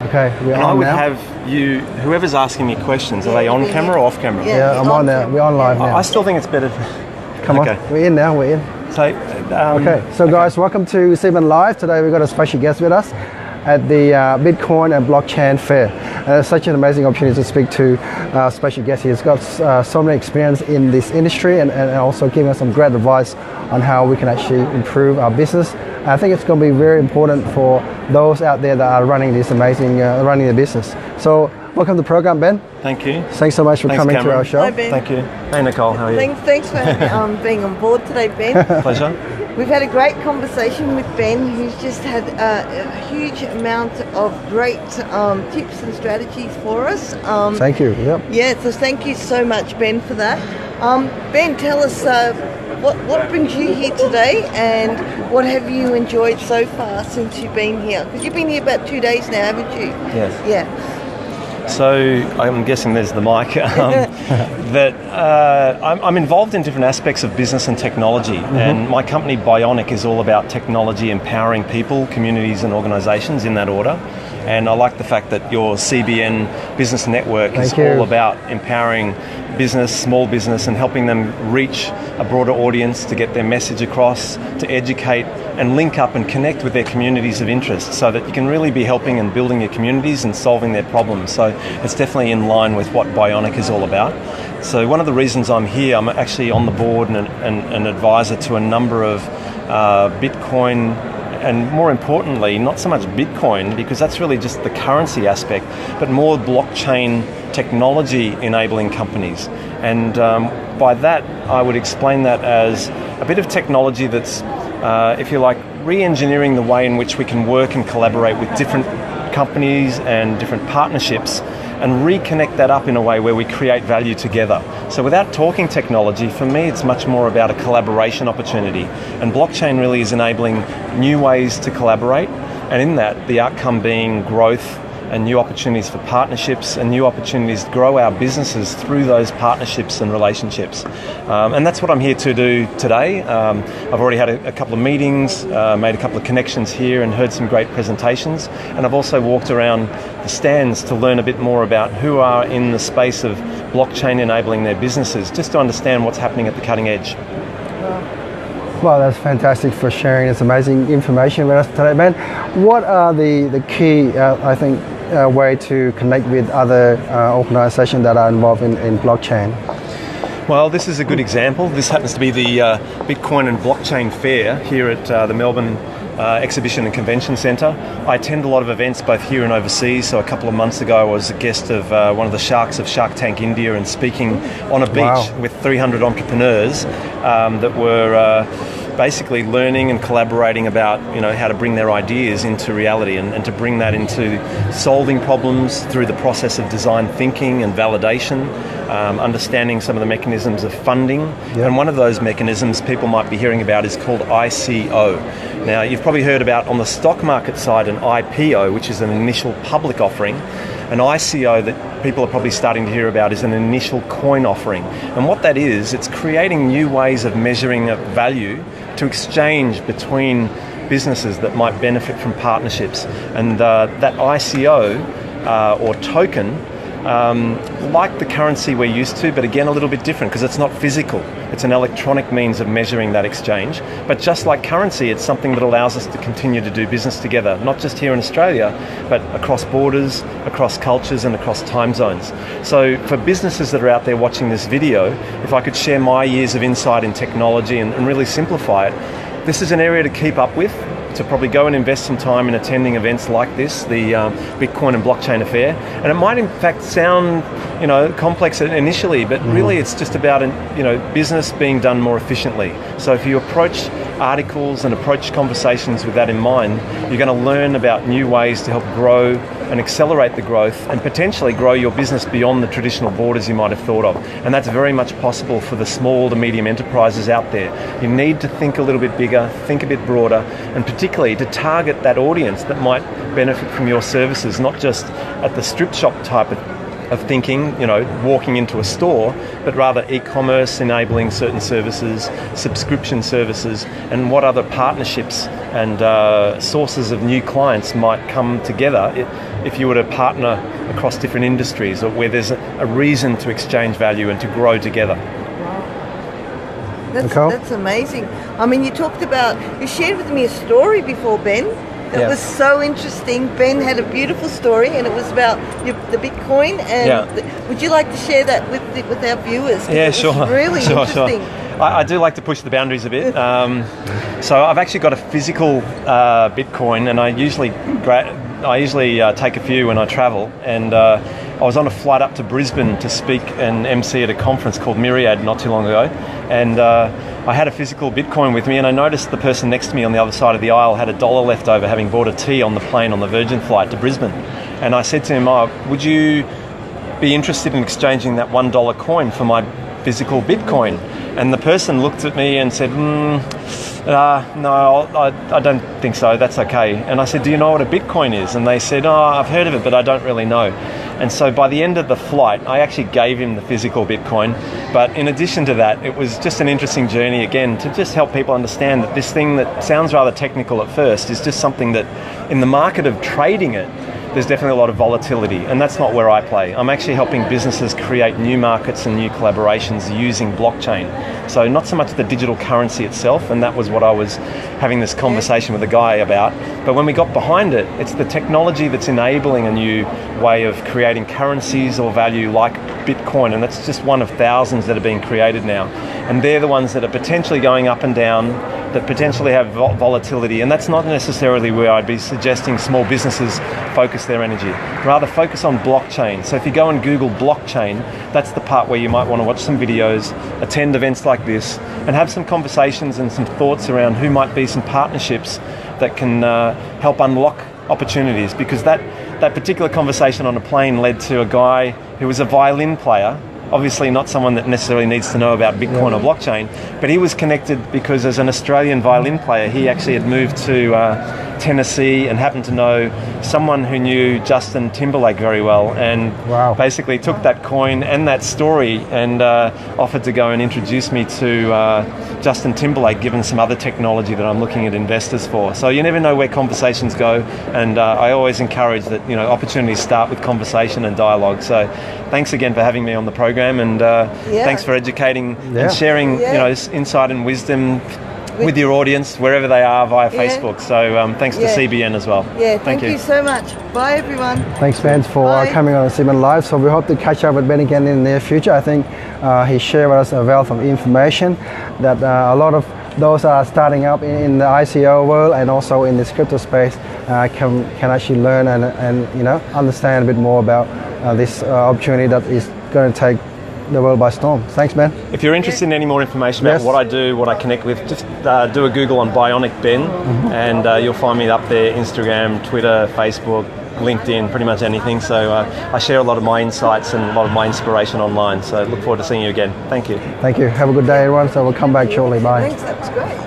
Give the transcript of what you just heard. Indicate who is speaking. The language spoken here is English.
Speaker 1: Okay, we're
Speaker 2: And
Speaker 1: on
Speaker 2: I would
Speaker 1: now.
Speaker 2: have you, whoever's asking me questions, are they on camera or off camera?
Speaker 1: Yeah, I'm on now. We're on live now.
Speaker 2: I still think it's better.
Speaker 1: Come on, we're in now. We're in.
Speaker 2: So,
Speaker 1: Guys, welcome to CBN Live. Today we've got a special guest with us at the Bitcoin and Blockchain Fair. It's such an amazing opportunity to speak to a special guest. He's got so many experience in this industry and also giving us some great advice on how we can actually improve our business. I think it's going to be very important for those out there that are running this amazing, running the business. So welcome to the program, Ben.
Speaker 2: Thank you.
Speaker 1: Thanks so much for coming to our show.
Speaker 3: Hi, Ben.
Speaker 2: Thank you. Hey, Nicole, how are you?
Speaker 3: Thanks for being on board today, Ben.
Speaker 2: Pleasure.
Speaker 3: We've had a great conversation with Ben, who's just had a huge amount of great tips and strategies for us.
Speaker 1: Thank you. Yep.
Speaker 3: Yeah, so thank you so much, Ben, for that. Ben, tell us what brings you here today, and what have you enjoyed so far since you've been here? Because you've been here about 2 days now, haven't you?
Speaker 2: Yes.
Speaker 3: Yeah.
Speaker 2: So I'm guessing there's the mic. I'm involved in different aspects of business and technology, and my company Bionic is all about technology empowering people, communities and organisations in that order. And I like the fact that your CBN business network is all about empowering business, small business, and helping them reach a broader audience to get their message across, to educate and link up and connect with their communities of interest, so that you can really be helping and building your communities and solving their problems. So it's definitely in line with what Bionic is all about. So one of the reasons I'm here, I'm actually on the board and an advisor to a number of Bitcoin, and more importantly, not so much Bitcoin, because that's really just the currency aspect, but more blockchain technology enabling companies. And by that, I would explain that as a bit of technology that's, if you like, re-engineering the way in which we can work and collaborate with different companies and different partnerships, and reconnect that up in a way where we create value together. So without talking technology, for me it's much more about a collaboration opportunity, and blockchain really is enabling new ways to collaborate, and in that the outcome being growth and new opportunities for partnerships and new opportunities to grow our businesses through those partnerships and relationships. And that's what I'm here to do today. I've already had a couple of meetings, made a couple of connections here and heard some great presentations. And I've also walked around the stands to learn a bit more about who are in the space of blockchain enabling their businesses, just to understand what's happening at the cutting edge.
Speaker 1: Well, that's fantastic for sharing this amazing information with us today, Ben. What are the key, I think, way to connect with other organisations that are involved in blockchain?
Speaker 2: Well, this is a good example. This happens to be the Bitcoin and Blockchain Fair here at the Melbourne Exhibition and Convention Centre. I attend a lot of events both here and overseas. So a couple of months ago I was a guest of one of the sharks of Shark Tank India, and speaking on a beach with 300 entrepreneurs that were basically learning and collaborating about, you know, how to bring their ideas into reality, and to bring that into solving problems through the process of design thinking and validation, understanding some of the mechanisms of funding. And one of those mechanisms people might be hearing about is called ICO. Now, you've probably heard about on the stock market side an IPO, which is an initial public offering. An ICO that people are probably starting to hear about is an initial coin offering. And what that is, it's creating new ways of measuring value to exchange between businesses that might benefit from partnerships. And that ICO or token, like the currency we're used to, but again a little bit different because it's not physical. It's an electronic means of measuring that exchange. But just like currency, it's something that allows us to continue to do business together, not just here in Australia, but across borders, across cultures and across time zones. So for businesses that are out there watching this video, if I could share my years of insight in technology and really simplify it, this is an area to keep up with, to probably go and invest some time in attending events like this, the Bitcoin and Blockchain Affair. And it might in fact sound, you know, complex initially, but really it's just about, you know, business being done more efficiently. So if you approach articles and approach conversations with that in mind, you're going to learn about new ways to help grow and accelerate the growth and potentially grow your business beyond the traditional borders you might have thought of. And that's very much possible for the small to medium enterprises out there. You need to think a little bit bigger, think a bit broader, and particularly to target that audience that might benefit from your services, not just at the strip shop type of thinking, you know, walking into a store, but rather e-commerce enabling certain services, subscription services, and what other partnerships and sources of new clients might come together if you were to partner across different industries, or where there's a reason to exchange value and to grow together.
Speaker 3: That's amazing. I mean, you shared with me a story before, Ben. That was so interesting. Ben had a beautiful story, and it was about the Bitcoin. And would you like to share that with our viewers?
Speaker 2: Yeah, sure.
Speaker 3: Really interesting.
Speaker 2: I do like to push the boundaries a bit. So I've actually got a physical Bitcoin, and I usually take a few when I travel. And I was on a flight up to Brisbane to speak and MC at a conference called Myriad not too long ago. And I had a physical Bitcoin with me, and I noticed the person next to me on the other side of the aisle had $1 left over, having bought a tea on the plane on the Virgin flight to Brisbane. And I said to him, would you be interested in exchanging that $1 coin for my physical Bitcoin? And the person looked at me and said, no, I don't think so, that's okay. And I said, do you know what a Bitcoin is? And they said, I've heard of it, but I don't really know. And so by the end of the flight, I actually gave him the physical Bitcoin. But in addition to that, it was just an interesting journey, again, to just help people understand that this thing that sounds rather technical at first is just something that, in the market of trading it, there's definitely a lot of volatility, and that's not where I play. I'm actually helping businesses create new markets and new collaborations using blockchain. So not so much the digital currency itself, and that was what I was having this conversation with a guy about, but when we got behind it, it's the technology that's enabling a new way of creating currencies or value like Bitcoin, and that's just one of thousands that are being created now. And they're the ones that are potentially going up and down, that potentially have volatility, and that's not necessarily where I'd be suggesting small businesses focus their energy. Rather focus on blockchain. So if you go and Google blockchain, that's the part where you might want to watch some videos, attend events like this, and have some conversations and some thoughts around who might be some partnerships that can help unlock opportunities, because that particular conversation on a plane led to a guy who was a violin player, obviously not someone that necessarily needs to know about Bitcoin or blockchain, but he was connected because as an Australian violin player, he actually had moved to Tennessee and happened to know someone who knew Justin Timberlake very well, and basically took that coin and that story and offered to go and introduce me to Justin Timberlake, given some other technology that I'm looking at investors for. So you never know where conversations go, and I always encourage that opportunities start with conversation and dialogue. So thanks again for having me on the program, and thanks for educating and sharing this insight and wisdom with your audience wherever they are via Facebook. So thanks to CBN as well.
Speaker 3: Thank you so much. Bye everyone.
Speaker 1: Thanks Ben for coming on CBN Live. So we hope to catch up with Ben again in the near future. I think he shared with us a wealth of information that a lot of those are starting up in the ICO world and also in this crypto space can actually learn and understand a bit more about this opportunity that is going to take the world by storm. Thanks, Ben.
Speaker 2: If you're interested in any more information about what I do, what I connect with, just do a Google on Bionic Ben, and you'll find me up there, Instagram, Twitter, Facebook, LinkedIn, pretty much anything. So I share a lot of my insights and a lot of my inspiration online. So look forward to seeing you again. Thank you.
Speaker 1: Thank you. Have a good day, everyone. So we'll come back shortly. Bye.
Speaker 3: Thanks, that was great.